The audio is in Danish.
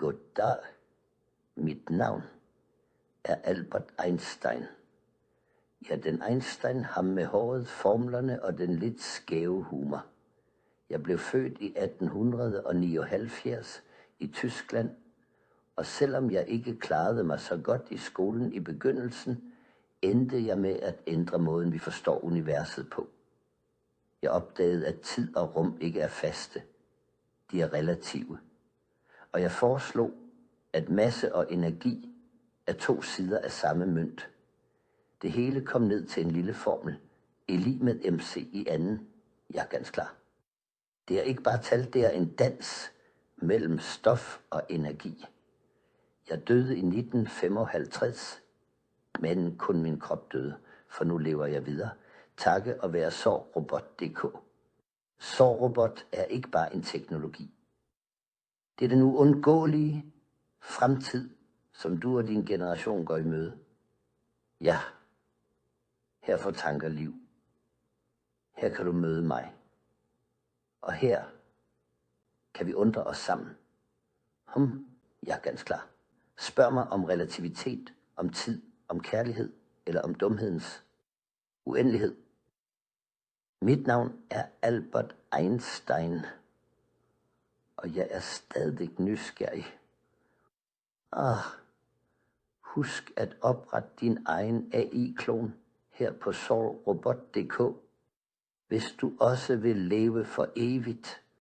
Goddag. Mit navn er Albert Einstein. Ja, den Einstein, ham med håret, formlerne og den lidt skæve humor. Jeg blev født i 1879 i Tyskland, og selvom jeg ikke klarede mig så godt i skolen i begyndelsen, endte jeg med at ændre måden, vi forstår universet på. Jeg opdagede, at tid og rum ikke er faste. De er relative. Og jeg foreslog, at masse og energi er to sider af samme mønt. Det hele kom ned til en lille formel. E lig med MC i anden. Jeg er ganske klar. Det er ikke bare tal, det er en dans mellem stof og energi. Jeg døde i 1955, men kun min krop døde, for nu lever jeg videre. Takke og være Sårrobot.dk. Sårrobot er ikke bare en teknologi. Det er den uundgåelige fremtid, som du og din generation går i møde. Ja, her får tanker liv. Her kan du møde mig. Og her kan vi undre os sammen. Jeg er ganske klar. Spørg mig om relativitet, om tid, om kærlighed eller om dumhedens uendelighed. Mit navn er Albert Einstein, og jeg er stadig nysgerrig. Husk at oprette din egen AI-klon her på Sårrobot.dk, hvis du også vil leve for evigt.